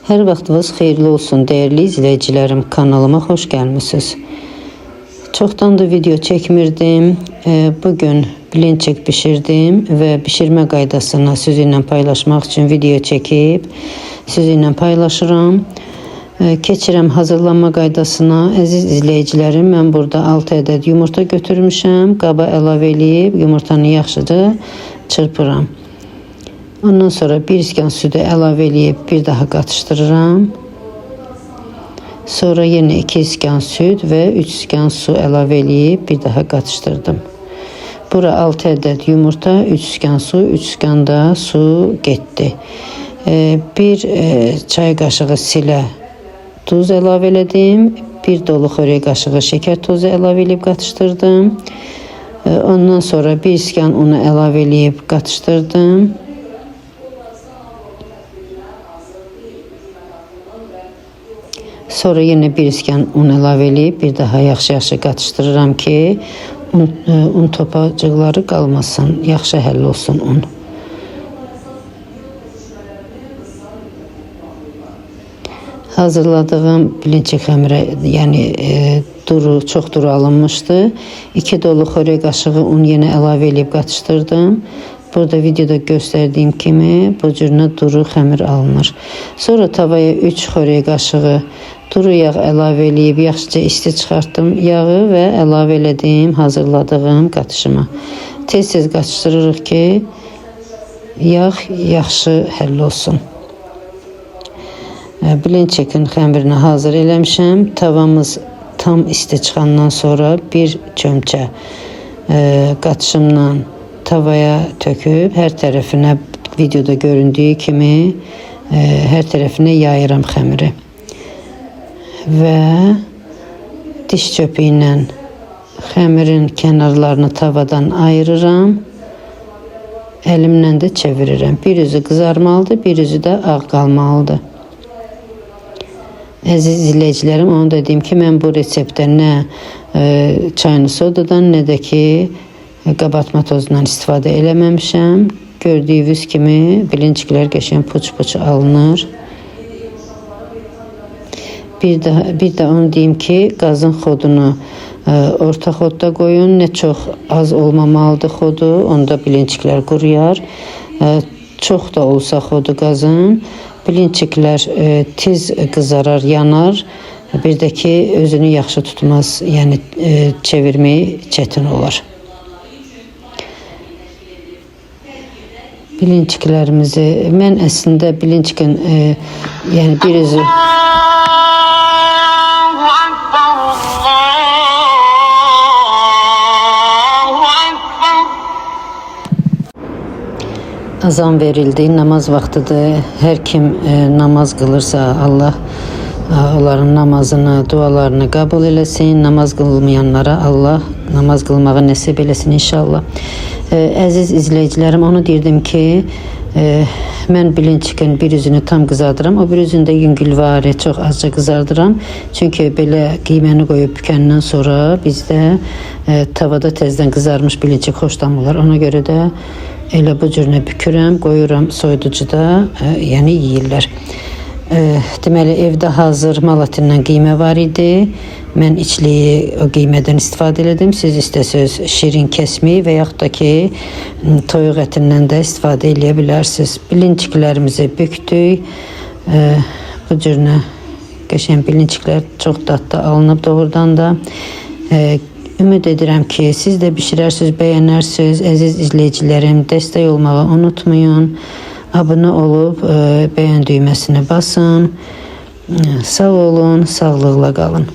Hər vaxtınız xeyirli olsun değerli izleyicilerim, kanalıma hoş gelmişsiniz. Çoxdandır video çekmirdim. Bugün bilinçik pişirdim ve pişirme qaydasını sizinle paylaşmak için video çekip sizinle paylaşıram. Keçirəm hazırlanma qaydasına. Əziz izleyicilerim, mən burada 6 adet yumurta götürmüşəm. Qaba əlavə eləyib yumurtanı yaxşıca çırpıram. Ondan sonra 1 stəkan sütü əlavə eləyib bir daha qatışdırıram. Sonra yenə 2 stəkan süt və 3 stəkan su əlavə eləyib bir daha qatışdırdım. Bura 6 adet yumurta, 3 stəkan su, 3 stəkan da su getdi. Bir çay qaşığı silə tuz əlavə elədim. Bir dolu xörək qaşığı şeker tozu əlavə eləyib qatışdırdım. Ondan sonra 1 stəkan unu əlavə eləyib qatışdırdım. Sonra yine 1 stəkan un əlavə eləyib bir daha yaxşı qatışdırıram ki un topacıqları qalmasın, yaxşı həll olsun un. Hazırladığım bilinçik xəmirə, yəni çox duru alınmışdı. 2 dolu xörək qaşığı un yenə əlavə eləyib qatışdırdım. Burada videoda göstərdiyim kimi bu cürünə duru xəmir alınır. Sonra tavaya 3 xörək qaşığı duru yağ əlavə eləyib yaxşıca isti çıxartdım yağı və əlavə elədim hazırladığım qatışıma. Tez-tez qatışdırırıq ki yağ yaxşı həll olsun. Bilinçikin xəmirini hazır eləmişəm. Tavamız tam isti çıxandan sonra bir çömçə qatışımla tavaya töküb hər tərəfinə videoda göründüyü kimi hər tərəfinə yayıram xəmiri. Və diş çöpü ilə xəmirin kənarlarını tavadan ayırıram. Əlimlə də çevirirəm. Bir üzü qızarmalıdır, bir üzü də ağ qalmalıdır. Əziz izleyicilerim, onu da deyim ki, mən bu reseptdə nə çayını sodadan, nə də ki qabartma tozundan istifadə eləməmişəm. Gördüyünüz kimi bilinciklər qəşəng puç-puç alınır. Bir də onu deyim ki, qazın xodunu orta xodda qoyun. Nə çox az olmamalıdır xodu, onda bilinciklər quruyar. Çox da olsa xodu qazın, bilinciklər tez qızarar, yanar. Bir də ki, özünü yaxşı tutmaz, yəni çevirmək çətin olar. Bilinciklərimizi, mən əslində bilincikin yəni bir üzü azan verildi, namaz vaxtıdır. Hər kim namaz qılırsa Allah onların namazını, dualarını qəbul eləsin. Namaz qılmayanlara Allah namaz qılmağı nəsib eləsin inşallah. Əziz izleyicilerim, onu deyirdim ki mən bilincikin bir üzünü tam qızardıram, o bir üzündə yüngülvari çox azca qızardıram. Çünki belə qiyməni qoyub bükəndən sonra bizdə tavada tezdən qızarmış bilincik xoşlanmırlar. Ona görə də elə bu cürünə bükürəm, qoyuram soyuducuda, yəni yeyirlər. Deməli, evdə hazır malatindən qiymə var idi. Mən içliyi o qiymədən istifadə elədim. Siz istəsəz şirin kəsmi və yaxud da ki toyuq ətindən də istifadə eləyə bilərsiniz. Bilinciklərimizi bükdük. Bu cürünə qəşəng bilinciklər çox dadlı alınıb doğrudan da. Ümid edirəm ki, siz də bişirərsiniz, bəyənərsiniz. Əziz izleyicilerim, dəstək olmağı unutmayın. Abunə olub bəyən düyməsini basın. Sağ olun, sağlıqla qalın.